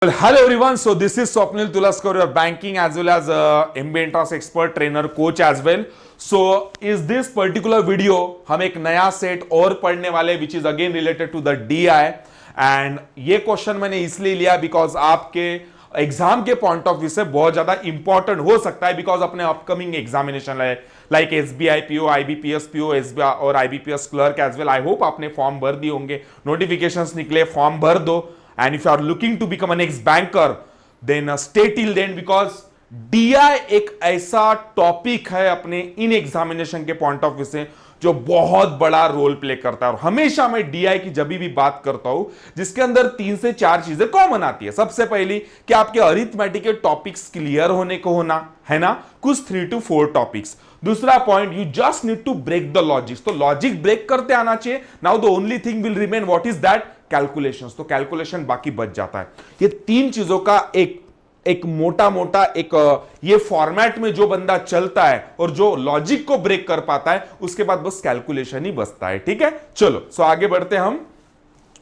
Well, hello everyone. So this is Swapnil Tulaskar, your banking as well as MBA Entrance expert, trainer, coach as well. So is this particular video हम एक नया set और पढ़ने वाले which is again related to the DI and ये question मैंने इसलिए लिया बिकॉज आपके एग्जाम के पॉइंट ऑफ व्यू से बहुत ज्यादा इंपॉर्टेंट हो सकता है बिकॉज अपने अपकमिंग एग्जामिनेशन है like SBI PO, IBPS PO, SBI और IBPS clerk as well. I hope आपने फॉर्म भर दिए होंगे, नोटिफिकेशंस निकले, फॉर्म भर दो. And if you are looking to become an ex-banker, then stay till then because DI एक ऐसा टॉपिक है अपने इन एग्जामिनेशन के पॉइंट ऑफ व्यू से जो बहुत बड़ा रोल प्ले करता है. और हमेशा मैं DI की जब भी बात करता हूं जिसके अंदर 3 से 4 चीजें कॉमन आती है. सबसे पहली कि आपके अरिथमेटिक के टॉपिक्स क्लियर होने को होना है ना, कुछ 3 to 4 टॉपिक्स. दूसरा point, you just need to break the logics. तो लॉजिक ब्रेक करते आना चाहिए. Now the only thing will remain, what is that? Calculations. तो कैलकुलेशन बाकी बच जाता है. ये 3 चीजों का एक मोटा मोटा एक ये फॉर्मेट में जो बंदा चलता है और जो लॉजिक को ब्रेक कर पाता है उसके बाद बस कैलकुलेशन ही बचता है. ठीक है, चलो सो आगे बढ़ते हैं हम.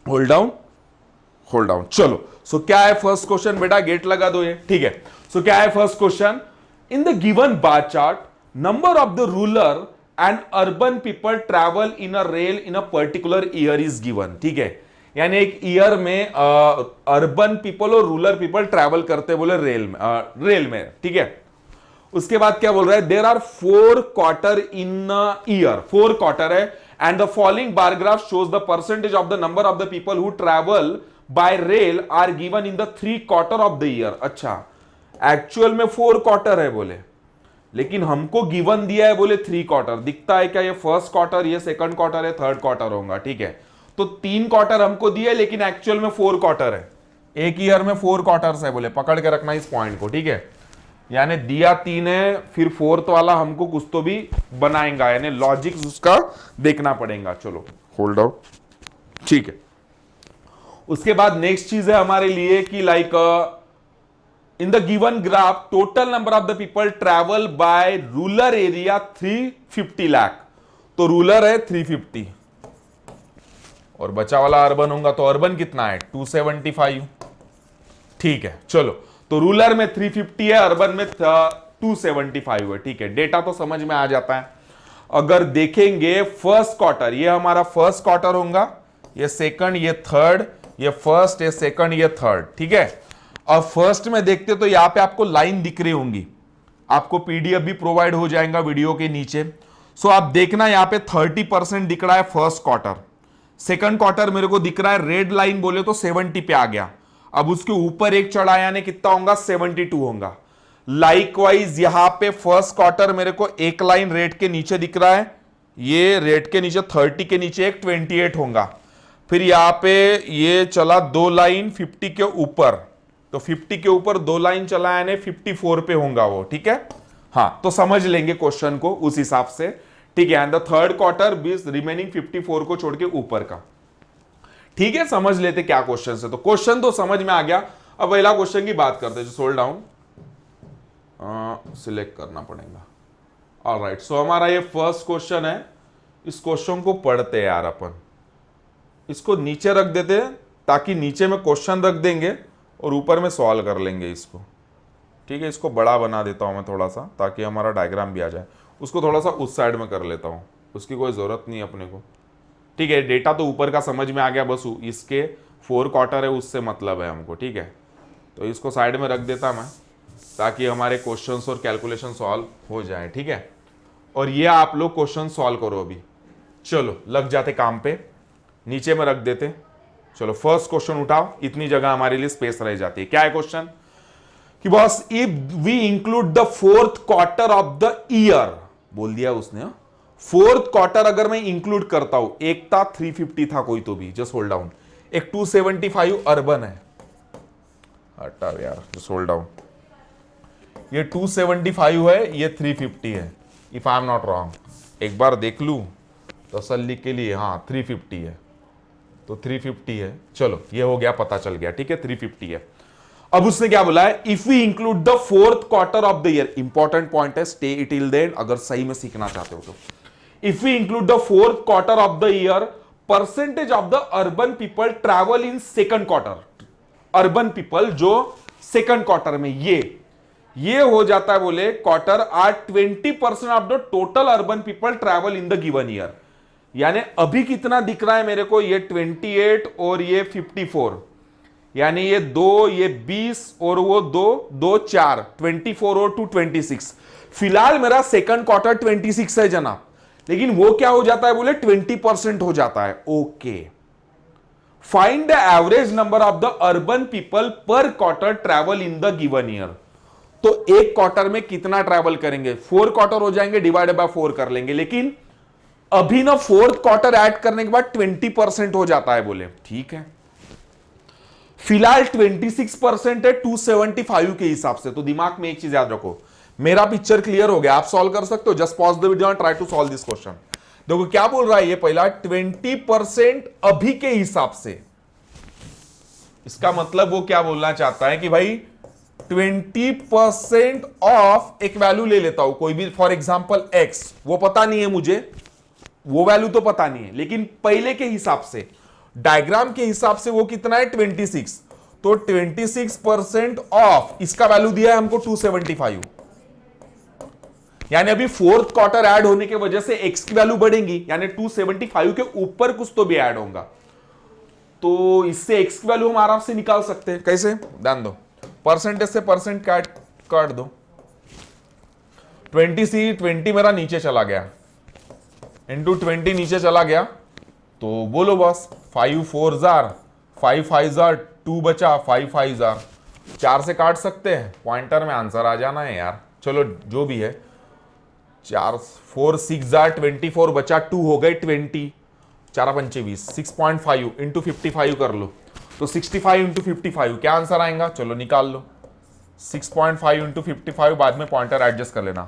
Hold down. चलो सो क्या है फर्स्ट क्वेश्चन बेटा, गेट लगा दो ये. ठीक है, सो क्या है first question? In the given bar chart number of the rural and urban people travel in a rail in a particular year is given. ठीक है, यानी एक ईयर में अर्बन पीपल और रूरल पीपल ट्रैवल करते बोले रेल में. ठीक है, उसके बाद क्या बोल रहा है? There are 4 quarter in year. 4 quarter है and the following bar graph shows the percentage of the number of the people who travel by rail are given in the 3 quarter of the year. अच्छा, actual में 4 quarter है बोले, लेकिन हमको given दिया है बोले 3 क्वार्टर. दिखता है क्या? ये फर्स्ट क्वार्टर, ये सेकंड क्वार्टर है, थर्ड क्वार्टर होगा. ठीक है, तो 3 क्वार्टर हमको दिए लेकिन एक्चुअल में 4 क्वार्टर है. एक ईयर में 4 क्वार्टर्स है बोले, पकड़ के रखना इस पॉइंट को. ठीक है, यानी दिया 3 है, फिर 4th वाला हमको कुछ तो भी बनाएगा, यानी लॉजिक उसका देखना पड़ेगा. चलो होल्ड आउट. ठीक है, उसके बाद नेक्स्ट चीज है हमारे लिए कि like in the given graph total number of the people travel by rural area 350 lakh. तो रूरल है 350 और बचा वाला अर्बन होगा, तो अर्बन कितना है? 275. ठीक है, चलो तो रूरल में 350 है, अर्बन में 275 है. ठीक है, डेटा तो समझ में आ जाता है. अगर देखेंगे फर्स्ट क्वार्टर, ये हमारा फर्स्ट क्वार्टर होगा, ये सेकंड, ये थर्ड, ये फर्स्ट, ये सेकंड, ये थर्ड. ठीक है, अब फर्स्ट में देखते तो यहां पे आपको लाइन दिख रही होंगी, आपको PDF भी प्रोवाइड हो जाएगा वीडियो के नीचे. सो आप देखना यहां पे 30% दिख रहा है फर्स्ट क्वार्टर. सेकंड क्वार्टर मेरे को दिख रहा है रेड लाइन बोले तो 70 पे आ गया. अब उसके ऊपर एक चढ़ा यानी कितना होगा? 72 होगा. लाइकवाइज यहां पे फर्स्ट क्वार्टर मेरे को एक लाइन रेड के नीचे दिख रहा है, ये रेड के नीचे 30 के नीचे एक 28 होगा. फिर यहां पे ये चला 2 लाइन 50 के ऊपर, तो 50 के ऊपर 2 लाइन चला यानी 54 पे होगा वो. ठीक है, हाँ तो समझ लेंगे क्वेश्चन को उस हिसाब से. ठीक है, एंड द थर्ड क्वार्टर बीस रिमेनिंग 54 को छोड़ के ऊपर का. ठीक है, समझ लेते क्या क्वेश्चन है. तो क्वेश्चन तो समझ में आ गया. अब पहला क्वेश्चन की बात करते हैं. सोल्ड डाउन सिलेक्ट करना पड़ेगा. ऑलराइट, सो हमारा ये फर्स्ट क्वेश्चन है. इस क्वेश्चन को पढ़ते हैं यार अपन. इसको नीचे रख देते हैं ताकि नीचे में क्वेश्चन रख देंगे और ऊपर में सॉल्व कर लेंगे इसको. ठीक है, इसको बड़ा बना देता हूं मैं थोड़ा सा ताकि हमारा डायग्राम भी आ जाए. उसको थोड़ा सा उस साइड में कर लेता हूं, उसकी कोई जरूरत नहीं अपने को. ठीक है, डेटा तो ऊपर का समझ में आ गया, बस इसके 4 क्वार्टर है उससे मतलब है हमको. ठीक है, तो इसको साइड में रख देता मैं ताकि हमारे क्वेश्चंस और कैलकुलेशन सॉल्व हो जाए. ठीक है, और ये आप लोग क्वेश्चन सॉल्व करो अभी. चलो लग जाते काम पे, नीचे में रख देते. चलो फर्स्ट क्वेश्चन उठाओ, इतनी जगह हमारे लिए स्पेस रह जाती है. क्या है क्वेश्चन? कि boss if we include the 4th quarter of the year, बोल दिया उसने. 4th क्वार्टर अगर मैं इंक्लूड करता हूं, एक था 350 था कोई तो भी, जस्ट होल्ड डाउन. एक 275 अर्बन है, हटाओ यार, जस्ट होल्ड डाउन. ये 275 है, ये 350 है, if I am not wrong. एक बार देख लू तसल्ली के लिए. हाँ 350 है, तो 350 है. चलो ये हो गया, पता चल गया. ठीक है, 350 है. अब उसने क्या बोला है? If we include the 4th quarter of the year. Important point है, स्टे इट टिल देन अगर सही में सीखना चाहते हो तो. If we include the 4th quarter of the year, percentage of the urban people travel in second quarter. Urban people जो second quarter में ये हो जाता है बोले quarter are 20% of the total urban people travel in the given year. यानी अभी कितना दिख रहा है मेरे को, ये 28 और ये 54, यानी ये 2, ये 20 और वो 2 4, 24 और 2 26। फिलहाल मेरा सेकंड क्वार्टर 26 है जनाब, लेकिन वो क्या हो जाता है बोले 20% हो जाता है। Okay, find the average number of the urban people per quarter travel in the given year. तो एक क्वार्टर में कितना ट्रैवल करेंगे, 4 क्वार्टर हो जाएंगे, डिवाइडेड बाय 4 कर लेंगे। लेकिन अभी ना 4th क्वार्टर ऐड करने के बाद 20% हो जाता है बोले, ठीक है। फिलहाल 26% है 275 के हिसाब से। तो दिमाग में एक चीज याद रखो, मेरा पिक्चर क्लियर हो गया, आप सॉल्व कर सकते हो। Just pause the video and try to solve this question. देखो क्या बोल रहा है ये, पहला 20% अभी के हिसाब से, इसका मतलब वो क्या बोलना चाहता है कि भाई 20% ऑफ एक वैल्यू ले लेता हूं कोई भी, फॉर एग्जांपल x, वो पता नहीं है मुझे, वो वैल्यू तो पता नहीं है, लेकिन पहले के हिसाब से, डायग्राम के हिसाब से वो कितना है 26। तो 26% ऑफ इसका वैल्यू दिया है हमको 275, यानी अभी 4th क्वार्टर ऐड होने की वजह से x की वैल्यू बढ़ेगी, यानी 275 के ऊपर कुछ तो भी ऐड होगा। तो इससे x की वैल्यू हम आराम से निकाल सकते हैं। कैसे, ध्यान दो, परसेंटेज से परसेंट काट दो। 20 मेरा नीचे चला गया, इंटू 20 नीचे चला गया, तो बोलो बस 5 4 जार 5 5 जार 2 बचा, 5 5 जार 4 से काट सकते हैं, पॉइंटर में आंसर आ जाना है यार। चलो जो भी है, 4 4 6 जार 24 बचा, 2 हो गए 20, 4 पंचे 20, 6.5 इंटू 55 कर लो, तो 65 इंटू 55 क्या आंसर आएगा, चलो निकाल लो। 6.5 इंटू 55, बाद में पॉइंटर एडजस्ट कर लेना।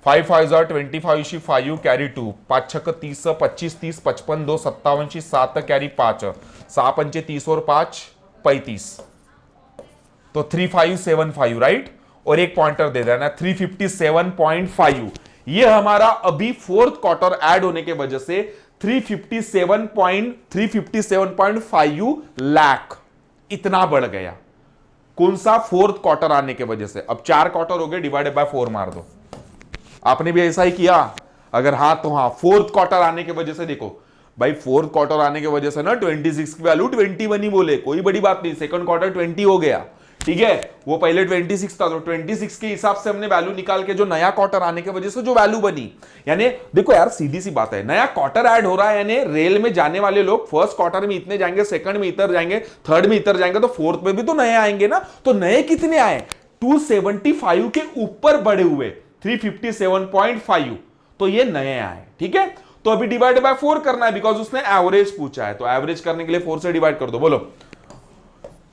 5 5 जार 25 5 कैरी 2, 5 6 30 25 30 55 2 57 7 कैरी 5, 6 पंचे 30 और 5 35, तो 3575 राइट, और एक पॉइंटर दे देना 357.5। ये हमारा अभी 4th क्वार्टर ऐड होने के वजह से 357.5 लाख इतना बढ़ गया। कौन सा, 4th क्वार्टर आने के वजह से। अब 4 क्वार्टर हो गए, डिवाइडेड बाय 4 मार दो। आपने भी ऐसा ही किया, अगर हाँ तो हाँ, 4th क्वार्टर आने की वजह से देखो भाई, 4th क्वार्टर आने की वजह से ना 26 की वैल्यू 21 ही बोले, कोई बड़ी बात नहीं। सेकंड क्वार्टर 20 हो गया, ठीक है, वो पहले 26 था, तो 26 के हिसाब से हमने वैल्यू निकाल के जो नया क्वार्टर आने की वजह से जो वैल्यू बनी, यानी देखो यार सीधी सी बात है, नया क्वार्टर ऐड हो रहा है, यानी रेल में जाने वाले लोग फर्स्ट क्वार्टर में इतने जाएंगे, सेकंड में इतर जाएंगे, थर्ड में इतर जाएंगे, तो 4th में भी तो नए आएंगे ना। तो नए कितने आए, 275 के ऊपर बढ़े हुए 357.5, तो ये नए आए, ठीक है। तो अभी डिवाइड बाय 4 करना है, बिकॉज उसने एवरेज पूछा है, तो एवरेज करने के लिए 4 से डिवाइड कर दो। बोलो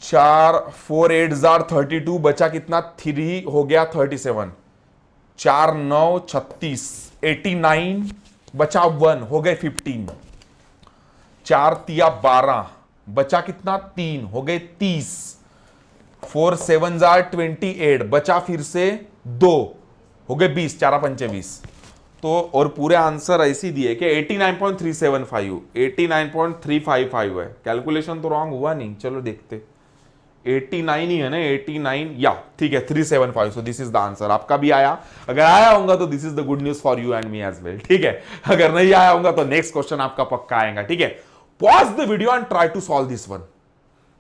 4 4 8 जार 32, बचा कितना, 3 हो गया 37, 4 9 36 89, बचा 1 हो गए 15, 4 तिया 12, बचा कितना 3 हो गए 30, 4 7 जार 28, बचा फिर से 2 हो गए 20, 4 पंचे 20। तो और पूरे आंसर ऐसी दिए कि 89.375 89.355 है। कैलकुलेशन तो रॉन्ग हुआ नहीं, चलो देखते, 89 ही है ना, 89 या ठीक है 375। So this is the answer. आपका भी आया, अगर आया होगा तो this is the good news for you and me as well, ठीक है। अगर नहीं आया होगा तो नेक्स्ट क्वेश्चन आपका पक्का आएगा, ठीक है। Pause the video and try to solve this one.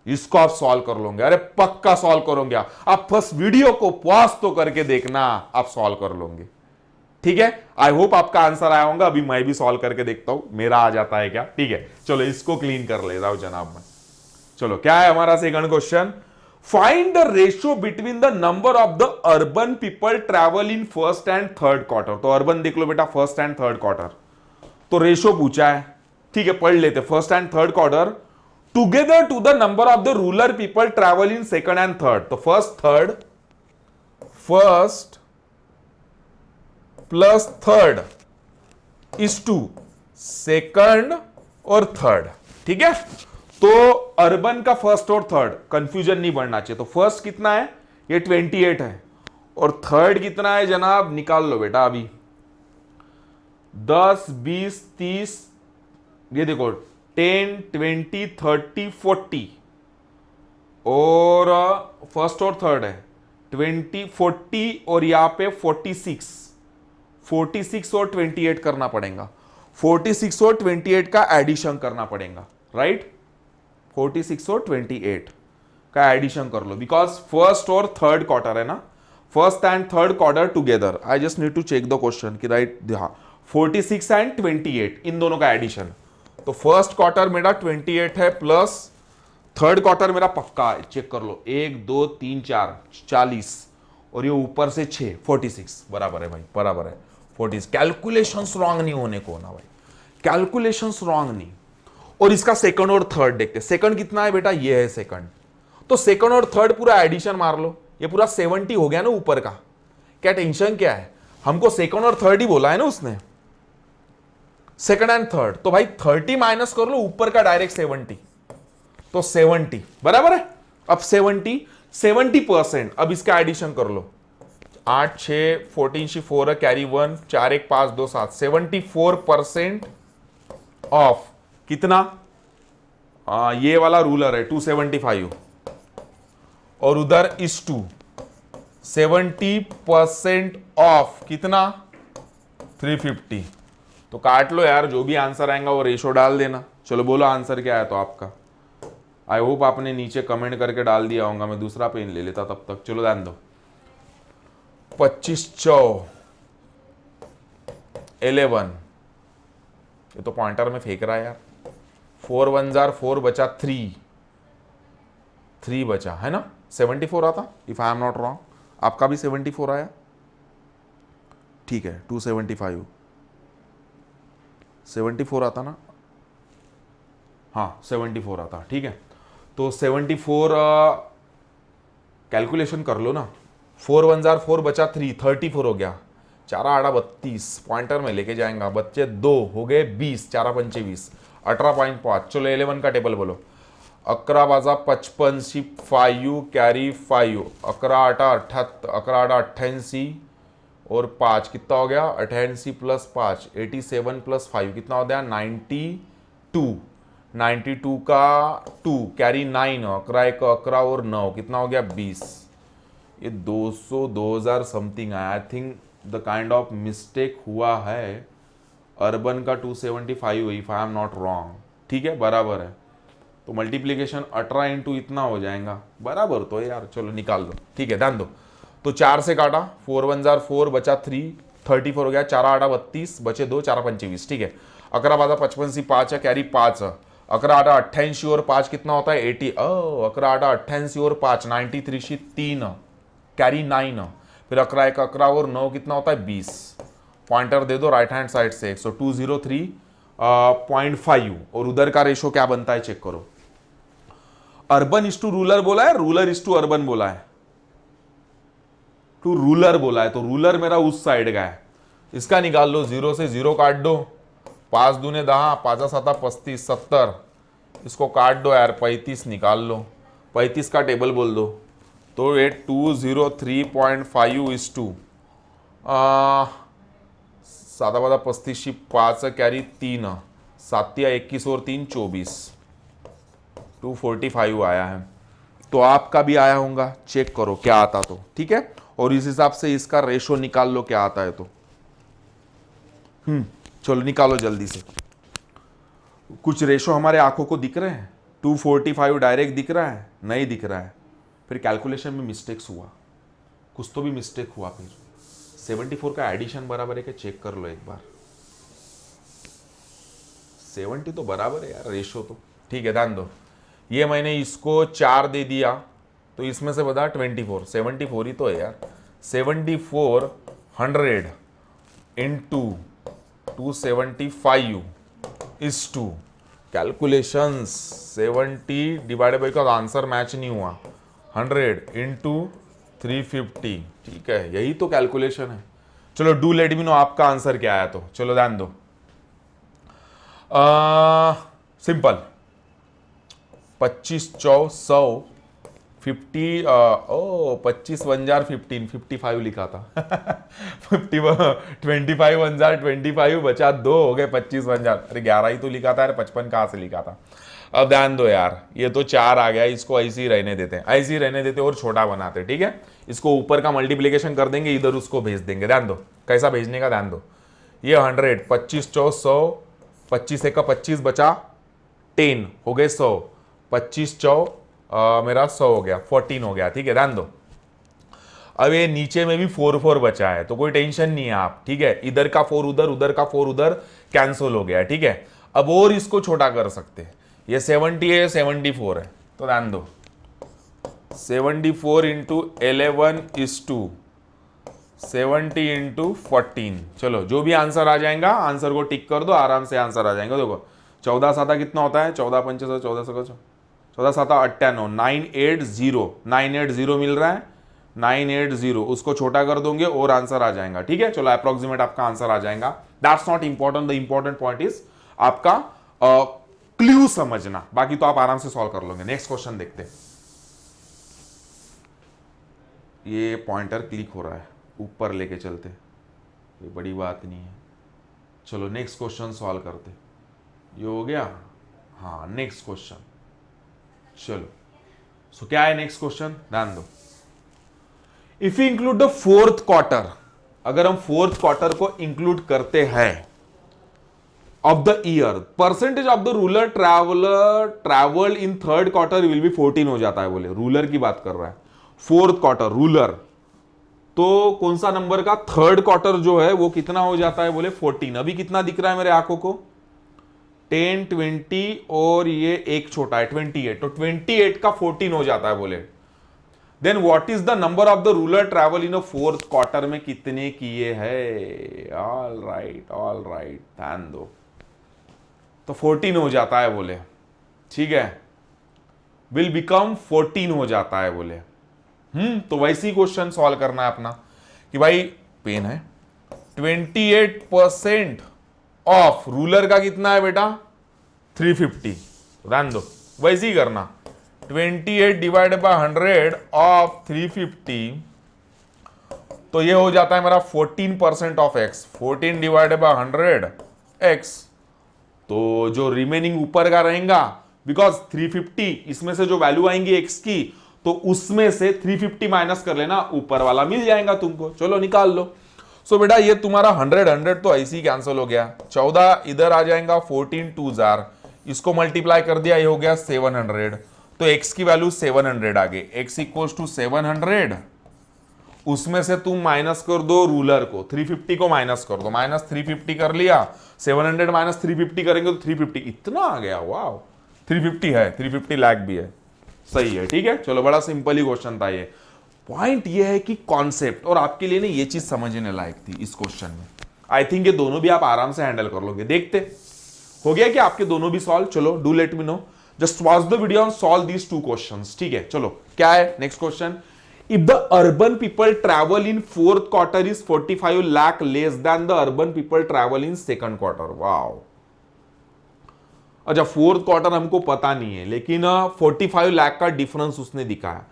इसको आप सॉल्व कर लोगे, अरे पक्का सॉल्व करोगे आप फर्स्ट वीडियो को पॉज तो करके देखना, आप सॉल्व कर लोगे, ठीक है। आई होप आपका आंसर आया होगा। अभी मैं भी सॉल्व करके देखता हूं मेरा आ जाता है क्या, ठीक है। चलो इसको क्लीन कर ले जाओ जनाब मैं। चलो क्या है हमारा second question, find the ratio between the number of the urban people travel in first and third quarter. तो अर्बन देख लो बेटा, फर्स्ट एंड थर्ड क्वार्टर, तो रेशियो पूछा है, ठीक है, पढ़ लेते। First and third quarter together to the number of the rural people travel in second and third. तो first plus third is to second और थर्ड, ठीक है। तो अर्बन का फर्स्ट और थर्ड कंफ्यूजन नहीं बढ़ना चाहिए। तो फर्स्ट कितना है, ये 28 है, और थर्ड कितना है जनाब, निकाल लो बेटा अभी, 10 20 30, ये देखो 10 20 30 40, और फर्स्ट और थर्ड है 20 40 और यहां पे 46 और 28 करना पड़ेगा। 46 और 28 का एडिशन करना पड़ेगा, राइट। 46 और 28 का एडिशन कर लो, बिकॉज फर्स्ट और थर्ड क्वार्टर है ना, first and third quarter together. I just need to check the question कि राइट, हाँ 46 एंड 28 इन दोनों का एडिशन। तो फर्स्ट क्वार्टर मेरा 28 है प्लस थर्ड क्वार्टर मेरा पक्का है, चेक कर लो, 1 2 3 4 40 और ये ऊपर से 6 46 बराबर है भाई, बराबर है 40। कैलकुलेशंस रॉन्ग नहीं होने को ना भाई, कैलकुलेशंस रॉन्ग नहीं। और इसका सेकंड और थर्ड देखते, सेकंड कितना है बेटा, ये है सेकंड। तो सेकंड और थर्ड पूरा एडिशन मार लो, ये पूरा 70 हो गया ना ऊपर का। क्या टेंशन क्या है, हमको सेकंड और थर्ड ही बोला है ना उसने, सेकंड एंड थर्ड। तो भाई 30 माइनस कर लो ऊपर का डायरेक्ट 70, तो 70 बराबर है। अब 70% अब इसका एडिशन कर लो, 8 6 14 4 है, कैरी 1 4 1 5 2 7, 74% ऑफ कितना, ये वाला रूलर है 275 और उधर इस 70% ऑफ कितना 350। तो काट लो यार, जो भी आंसर आएगा वो रेशो डाल देना। चलो बोलो आंसर क्या है तो आपका। आई होप आपने नीचे कमेंट करके डाल दिया होगा, मैं दूसरा पेन ले लेता तब तक। चलो ध्यान दो, 25 4 11, ये तो पॉइंटर में फेंक रहा है यार। 4 1 जार 4 बचा 3 बचा है ना, 74 आता if I am not wrong. आपका भी 74 आया, ठीक है 275 74 आता ना, हाँ 74 आता, ठीक है। तो 74 कैलकुलेशन कर लो ना, 4 1 जार 4 बचा 3 34 हो गया, 4 8 32 पॉइंटर में लेके जाएंगा, बच्चे 2 हो गए 20 4 5 20 18.5। चलो 11 का टेबल बोलो, 11 बाजा 55 5 कैरी 5 11 8 88 और 5 कितना हो गया 88 प्लस 5 87 प्लस 5 कितना हो गया 92 का 2 कैरी 9 11 1 11 और 9 कितना हो गया 20। ये 200 2000 समथिंग आया। I think the kind of mistake हुआ है, अर्बन का 275 if I am not wrong, ठीक है बराबर है। तो मल्टीप्लीकेशन 18 इंटू इतना हो जाएगा, बराबर तो है यार। चलो निकाल दो, ठीक है ध्यान दो। तो 4 से काटा, 4 1 जार 4 बचा 3 34 हो गया, 4 8 32 बचे 2 4 5 20, ठीक है। 11 बाजा 55 5 है, कैरी 5 है, 11 8 88 और 5 कितना होता है 80, 11 8 88 और 5 93 3 कैरी 9, फिर 11 1 11 और 9 कितना होता है 20। पॉइंटर दे दो राइट हैंड साइड से, सो 203.5 और उधर का रेशो क्या बनता है चेक करो। अर्बन इज टू रूलर बोला है, रूलर इज टू अर्बन बोला है, टू रूलर बोला है, तो रूलर मेरा उस साइड का है। इसका निकाल लो, 0 से 0 काट दो, 5 दूने 10 5 7 35 70, इसको काट दो यार 35 निकाल लो, 35 का टेबल बोल दो। तो ये 203.5 इज टू 7 बाजा 35 5 कैरी 3 7 21 और 3 24, 245 आया है। तो आपका भी आया होगा, चेक करो क्या आता तो, ठीक है। और इस हिसाब से इसका रेशो निकाल लो क्या आता है तो। चलो निकालो जल्दी से। कुछ रेशो हमारे आंखों को दिख रहे हैं, 245 डायरेक्ट दिख रहा है, नहीं दिख रहा है, फिर कैलकुलेशन में मिस्टेक्स हुआ, कुछ तो भी मिस्टेक हुआ। फिर 74 का एडिशन बराबर है कि चेक कर लो एक बार, 70 तो बराबर है यार रेशो तो, ठीक है ध्यान दो। ये मैंने इसको 4 दे दिया तो इसमें से बता 24 74 ही तो है यार। 74 100 into 275 is to calculations 70 divided by का आंसर मैच नहीं हुआ, 100 इंटू 350, ठीक है यही तो कैलकुलेशन है। चलो डू लेट मी नो आपका आंसर क्या आया तो। चलो ध्यान दो, सिंपल 25 4 100 50 25 1 जार 15 55 लिखा था 25 1 जार 25 बचा 2 हो गए 25 1 जार, अरे 11 ही तो लिखा था यार, 55 कहाँ से लिखा था। अब ध्यान दो यार, ये तो 4 आ गया, इसको ऐसे ही रहने देते हैं, ऐसे ही रहने देते और छोटा बनाते हैं, ठीक है। इसको ऊपर का मल्टीप्लीकेशन कर देंगे, इधर उसको भेज देंगे। ध्यान दो कैसा भेजने का, ध्यान दो। ये 100, 25 चौ 100, 25 एक का 25 बचा 10 हो गए 100, 25 चौ मेरा 100 हो गया, 14 हो गया, ठीक है। ध्यान दो, अब ये नीचे में भी 4 4 बचा है, तो कोई टेंशन नहीं है आप, ठीक है। इधर का 4 उधर, उधर का 4 उधर, कैंसिल हो गया, ठीक है। अब और इसको छोटा कर सकते हैं, ये 70 है, 74 है, तो ध्यान दो 74 इंटू 11 इज टू 70 इंटू 14। चलो जो भी आंसर आ जाएगा, आंसर को टिक कर दो, आराम से आंसर आ जाएगा। देखो 14 साता कितना होता है, 14 पंचे 14 14 साता 98, 980, 980 मिल रहा है, 980, उसको छोटा कर दोगे और आंसर आ जाएगा, ठीक है। चलो अप्रोक्सीमेट आपका आंसर आ जाएगा। That's not important, the important point is आपका क्लू समझना, बाकी तो आप आराम से सॉल्व कर लोगे। नेक्स्ट क्वेश्चन देखते हैं। ये पॉइंटर क्लिक हो रहा है, ऊपर लेके चलते, ये बड़ी बात नहीं है। चलो नेक्स्ट क्वेश्चन सॉल्व करते, ये हो गया। हाँ नेक्स्ट क्वेश्चन, चलो सो क्या है नेक्स्ट क्वेश्चन, ध्यान दो। If you include the fourth quarter, अगर हम फोर्थ क्वार्टर को इंक्लूड करते हैं of the year, percentage of the rural travel in third quarter will be 14 हो जाता है। बोले रूलर की बात कर रहा है, फोर्थ क्वार्टर रूलर, तो कौन सा नंबर का थर्ड क्वार्टर जो है वो कितना हो जाता है, बोले 14। अभी कितना दिख रहा है मेरे आंखों को, 10 20 और ये एक छोटा है 28, तो 28 का 14 हो जाता है। बोले then what is the number of the rural travel in a fourth quarter में कितने किए हैं। ऑल राइट ध्यान दो, तो 14 हो जाता है बोले, ठीक है, विल बिकम 14 हो जाता है बोले। तो वैसे ही क्वेश्चन सॉल्व करना है अपना कि भाई पेन है, 28% ऑफ रूलर का कितना है बेटा 350, ध्यान दो वैसे ही करना, 28 डिवाइड बाय 100 ऑफ 350, तो ये हो जाता है मेरा 14% of x, 14 divide by 100 x, तो जो रिमेनिंग ऊपर का रहेगा, बिकॉज 350 इसमें से जो वैल्यू आएंगी x की, तो उसमें से 350 माइनस कर लेना, ऊपर वाला मिल जाएगा तुमको। चलो निकाल लो। सो बेटा ये तुम्हारा 100 तो ऐसे ही कैंसिल हो गया, 14 इधर आ जाएगा, 14 2 जार, इसको मल्टीप्लाई कर दिया, ये हो गया 700, तो x की वैल्यू 700 आ गई, x इक्वल्स टू 700, उसमें से तुम माइनस कर दो रूलर को, 350 को माइनस कर दो, माइनस 350 कर लिया, 700 माइनस 350 करेंगे तो 350 इतना आ गया। वाह 350 है, 350 लाख भी है, सही है, ठीक है। चलो बड़ा सिंपल ही क्वेश्चन था ये। पॉइंट ये है कि कॉन्सेप्ट, और आपके लिए ना ये चीज समझने लायक थी इस क्वेश्चन में। आई थिंक ये दोनों भी आप आराम से हैंडल कर लोगे। देखते हो गया कि आपके दोनों भी सॉल्व। चलो do let me know, just watch the video and solve these 2 questions, ठीक है। चलो क्या है next question, if the urban people travel in fourth quarter is 45 lakh less than the urban people travel in second quarter. Wow, अच्छा fourth quarter हमको पता नहीं है, लेकिन 45 लाख का डिफरेंस उसने दिखाया।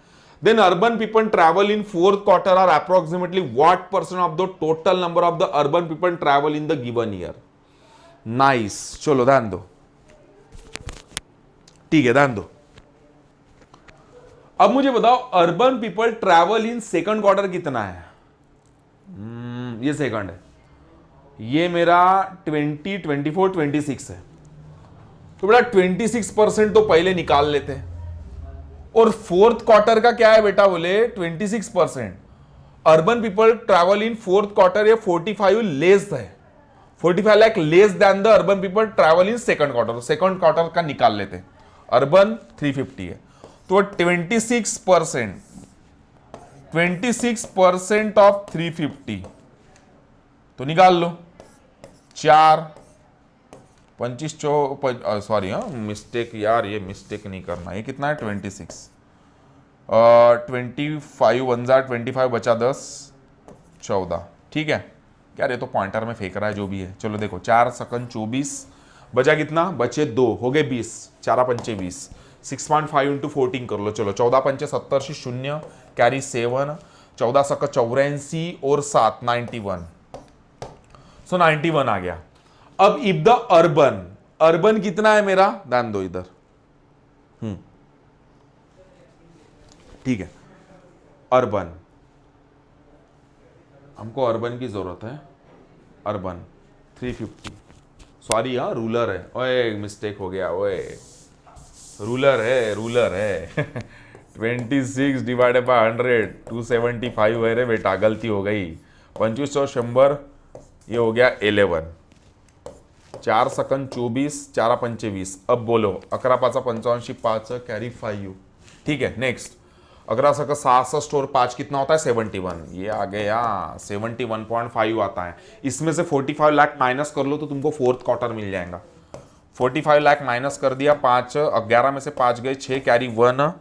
Then urban people travel in fourth quarter are approximately what percent of the total number of the urban people travel in the given year. Nice, चलो ध्यान दो, ठीक है ध्यान दो। अब मुझे बताओ urban people travel in second quarter कितना है। ये सेकंड है, ये मेरा 20 24 26 है, तो बेटा 26% तो पहले निकाल लेते हैं। और फोर्थ क्वार्टर का क्या है बेटा, बोले 26%। Urban people travel in fourth quarter, ये 45 लेस है, 45 lakh less than the urban people travel in second quarter. Second quarter का निकाल लेते हैं, अर्बन 350 है, तो 26% ऑफ 350, तो निकाल लो 4 25 सॉरी हाँ मिस्टेक यार, ये मिस्टेक नहीं करना, ये कितना है 26, 25 1 25 बचा 10 14, ठीक है। यार ये तो पॉइंटर में फेंक रहा है, जो भी है। चलो देखो 4 सेकंड 24 बचा कितना, बचे 2 हो गए 20, 4 पंचे 20, 6.5 इंटू 14 कर लो। चलो 14 पंचे 70 0 कैरी 7, 14 सक 84 और 7 91, सो 91 आ गया। अब इफ द अर्बन, अर्बन कितना है मेरा, ध्यान दो इधर, ठीक है, अर्बन, हमको अर्बन की जरूरत है, अर्बन 350, सॉरी हाँ रूलर है, ओए मिस्टेक हो गया, ओए रूलर है 26 डिवाइडेड बाय 100 275 है रे बेटा, गलती हो गई, 2500 100, ये हो गया 11, 4 सेकंड 24, 4 पंचे 20, अब बोलो 11 पाचा 55 5 कॅरी 5, ठीक है। नेक्स्ट 11 सका 66 और 5 कितना होता है 71, ये आ गया 71.5 आता है। इसमें से 45 लाख माइनस कर लो तो तुमको फोर्थ क्वार्टर मिल जाएगा। 45 लाख माइनस कर दिया, 5 11 में से 5 गए 6, कैरी 1,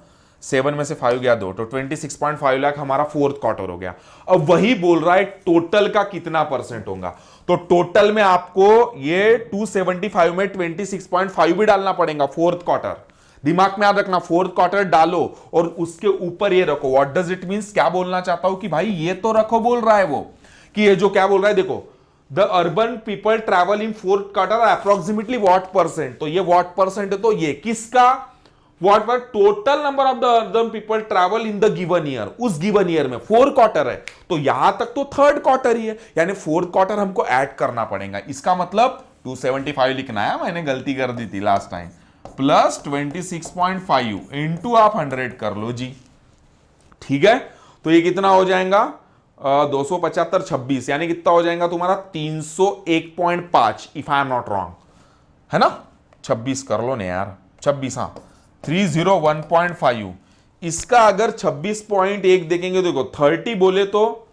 7 में से 5 गया 2, तो 26.5 लाख हमारा फोर्थ क्वार्टर हो गया। अब वही बोल रहा है टोटल का कितना परसेंट होगा, तो टोटल में आपको ये 275 में 26.5 भी डालना पड़ेगा, फोर्थ क्वार्टर। दिमाग में याद रखना, फोर्थ क्वार्टर डालो और उसके ऊपर ये रखो। व्हाट डज इट मींस, क्या बोलना चाहता हूं कि भाई ये तो रखो, बोल रहा है वो कि ये जो क्या बोल रहा है, देखो the urban people travel in fourth quarter approximately what percent, तो ये व्हाट परसेंट है, तो ये किसका व्हाट पर total number of the urban people travel in the given year, उस गिवन ईयर में 4 क्वार्टर है, तो यहां तक तो थर्ड क्वार्टर ही है, यानी फोर्थ क्वार्टर हमको ऐड करना पड़ेगा। इसका मतलब 275 लिखना है, मैंने गलती कर दी थी लास्ट टाइम, प्लस 26.5 इंटू आप 100 कर लो जी, ठीक है। तो ये कितना हो जाएगा 275 26, यानी कितना हो जाएगा तुम्हारा 301.5 if I am not wrong, है ना। 26 कर लो ना यार, 26, हाँ 301.5। इसका अगर 26.1 देखेंगे, देखो 30 बोले तो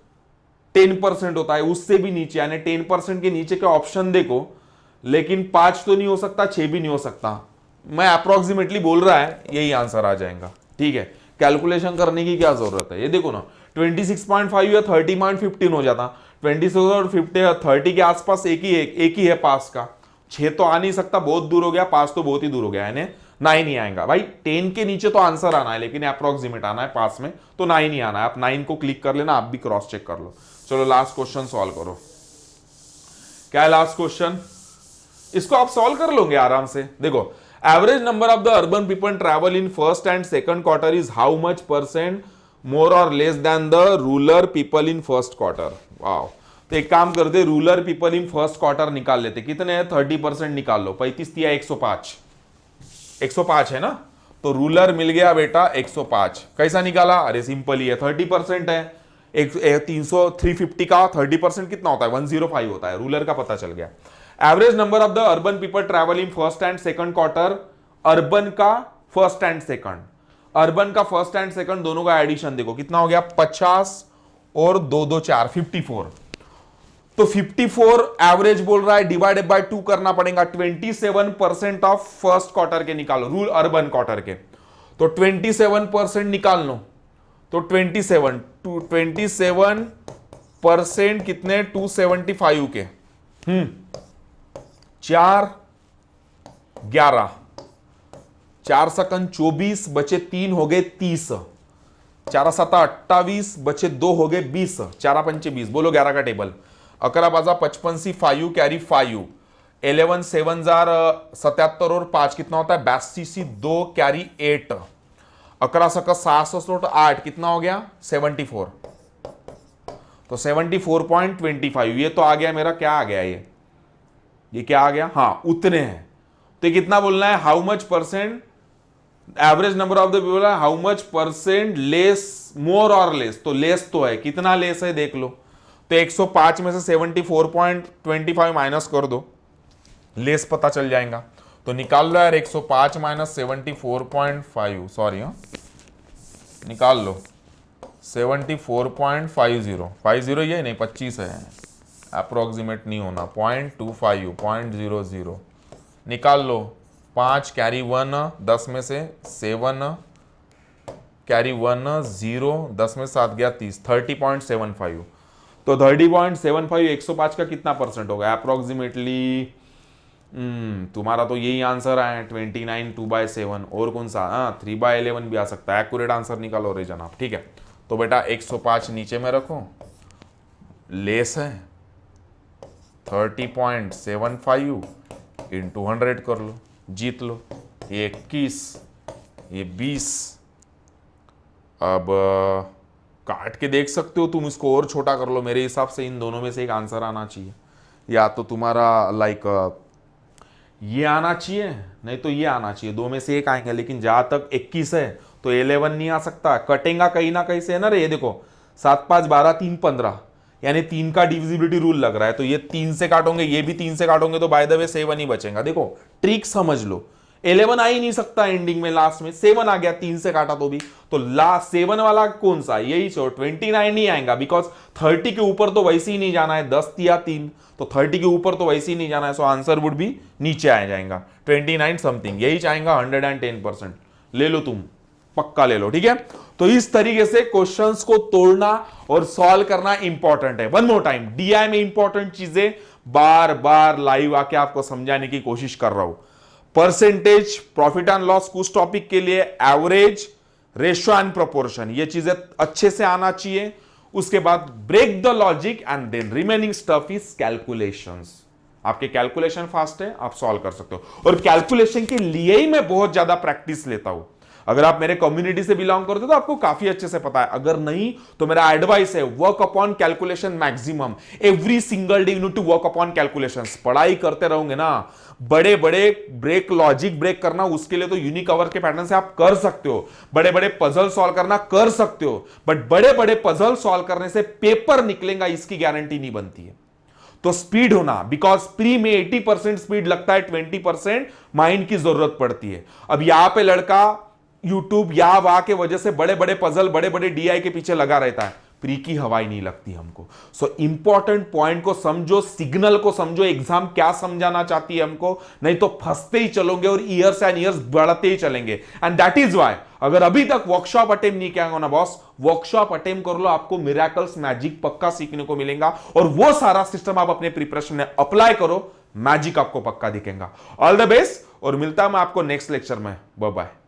10% होता है, उससे भी नीचे, यानी 10% के नीचे का ऑप्शन देखो, लेकिन 5 तो नहीं हो सकता, 6 भी नहीं हो सकता, मैं अप्रोक्सीमेटली बोल रहा है यही आंसर आ जाएगा, ठीक है। कैलकुलेशन करने की क्या जरूरत है, ये देखो ना 26.5 या 30.15 हो जाता, 26 और 50 30 के आसपास एक ही है पास का, 6 तो आ नहीं सकता, बहुत दूर हो गया, 5 तो बहुत ही दूर हो गया, यानी 9 ही आएगा भाई। 10 के नीचे तो आंसर आना है, लेकिन अप्रोक्सीमेट आना है, पास में तो 9 ही आना है। आप 9 को क्लिक कर लेना, आप भी क्रॉस चेक कर लो। चलो लास्ट क्वेश्चन सॉल्व करो। क्या है लास्ट क्वेश्चन, इसको आप सॉल्व कर लोगे आराम से। देखो, average number of the urban people travel in first and second quarter is how much percent more और less than the rural people in first quarter. Wow, तो एक काम करते, rural people in first quarter निकाल लेते, कितने हैं 30% निकाल लो, 35 या 105, 105 है ना, तो रूलर मिल गया बेटा 105। कैसा निकाला, अरे सिंपल ही है, 30% है, 350 का 30% कितना होता है 105 होता है, रूलर का पता चल गया। Average number of the urban people travel in first and second quarter, urban का फर्स्ट एंड सेकंड, अर्बन का फर्स्ट एंड सेकंड दोनों का एडिशन देखो कितना हो गया, 50 और 2 2 4 54, तो 54 एवरेज बोल रहा है, डिवाइडेड बाय 2 करना पड़ेगा। 27% ऑफ फर्स्ट क्वार्टर के निकालो, रूल अर्बन क्वार्टर के, तो 27% निकाल लो, तो 27% कितने 275 के, 4 11, 4 सेकंड 24 बचे 3 हो गए 30, 4 7 28 बचे 2 हो गए 20, 4 पंचे 20, बोलो 11 का टेबल, 11 बाजा 55 सी 5 कैरी 5, 11 7 जार 77 और 5 कितना होता है 82 सी 2 कैरी 8, 11 सका 66 8 कितना हो गया 74, तो 74.25, ये तो आ गया मेरा, क्या आ गया ये क्या आ गया, हाँ उतने हैं। तो कितना बोलना है, how much percent average number of the people, how much percent less more और लेस, तो लेस तो है, कितना लेस है देख लो, तो 105 में से 74.25 माइनस कर दो, लेस पता चल जाएगा, तो निकाल लो यार 105 माइनस 74.5, सॉरी हाँ निकाल लो 74.50, 50 ये नहीं 25 है, अप्रोक्सीमेट नहीं होना, 0.25 0.00 निकाल लो, 5 कैरी 1 10 में से 7 कैरी 1 0, 10 में 7 गया 30, 30.75, तो 30.75 105 का कितना परसेंट होगा अप्रोक्सीमेटली, तुम्हारा तो यही आंसर आया 29 2/7, और कौन सा, हाँ 3/11 भी आ सकता है, एक्यूरेट आंसर निकालो रे जनाब, ठीक है। तो बेटा 105 नीचे में रखो, लेस है 30.75 इंटू 100 कर लो, जीत लो, 21 ये 20, अब काट के देख सकते हो तुम, इसको और छोटा कर लो। मेरे हिसाब से इन दोनों में से एक आंसर आना चाहिए, या तो तुम्हारा लाइक ये आना चाहिए, नहीं तो ये आना चाहिए, दो में से एक आएंगे। लेकिन जहां तक 21 है तो 11 नहीं आ सकता, कटेगा कहीं ना कहीं से, है ना रे। ये देखो 7 5 12 3 15, यानी 3 का डिविजिबिलिटी रूल लग रहा है, तो ये 3 से काटोगे, ये भी 3 से काटोगे, तो बाय द वे 7 ही बचेगा। देखो ट्रिक समझ लो, 11 आ ही नहीं सकता एंडिंग में, लास्ट में 7 आ गया, 3 से काटा तो भी, तो लास्ट 7 वाला कौन सा, यही 29 नहीं आएगा, बिकॉज 30 के ऊपर तो वैसे ही नहीं जाना है, 10 या 3, तो 30 के ऊपर तो वैसे ही नहीं जाना है, सो आंसर वुड भी नीचे आ जाएगा 29 समथिंग, यही चाहेगा 110%। ले लो तुम, पक्का ले लो, ठीक है। तो इस तरीके से क्वेश्चंस को तोड़ना और सॉल्व करना इंपॉर्टेंट है। वन मोर टाइम, डीआई में इंपॉर्टेंट चीजें बार बार लाइव आके आपको समझाने की कोशिश कर रहा हूं। परसेंटेज, प्रॉफिट एंड लॉस कुछ टॉपिक के लिए, एवरेज, रेशियो एंड प्रोपोर्शन, ये चीजें अच्छे से आना चाहिए। उसके बाद break the logic and then remaining stuff is calculations. आपके कैलकुलेशन फास्ट है, आप सॉल्व कर सकते हो, और कैलकुलेशन के लिए ही मैं बहुत ज्यादा प्रैक्टिस लेता हूं। अगर आप मेरे कम्युनिटी से बिलोंग करते हो तो आपको काफी अच्छे से पता है, अगर नहीं तो मेरा एडवाइस है, work upon calculation maximum, every single day you need to work upon calculations. पढ़ाई करते रहोगे ना, बड़े बड़े ब्रेक, लॉजिक ब्रेक करना, उसके लिए तो यूनिक आवर के पैटर्न से आप कर सकते हो, बड़े बड़े पजल सॉल्व करना कर सकते हो, बट बड़े बड़े पजल सॉल्व करने से पेपर निकलेगा इसकी गारंटी नहीं बनती है। तो स्पीड होना, बिकॉज प्री में 80% स्पीड लगता है, 20% माइंड की जरूरत पड़ती है। अब यहां पे लड़का यूट्यूब या वाह के वजह से बड़े बड़े पजल, बड़े बड़े डीआई के पीछे लगा रहता है, प्री की हवाई नहीं लगती हमको। सो इंपॉर्टेंट पॉइंट को समझो, सिग्नल को समझो, एग्जाम क्या समझाना चाहती है हमको, नहीं तो फंसते ही चलोगे और ईयर्स एंड ईयर्स बढ़ते ही चलेंगे। एंड दैट इज वाई, अगर अभी तक वर्कशॉप अटेम्प्ट नहीं किया हो ना बॉस, वर्कशॉप अटेम्प्ट कर लो, आपको मिरेकल्स, मैजिक पक्का सीखने को मिलेगा, और वो सारा सिस्टम आप अपने प्रिपरेशन में अप्लाई करो, मैजिक आपको पक्का दिखेगा। ऑल द बेस्ट, और मिलता हूं मैं आपको नेक्स्ट लेक्चर में। Bye bye.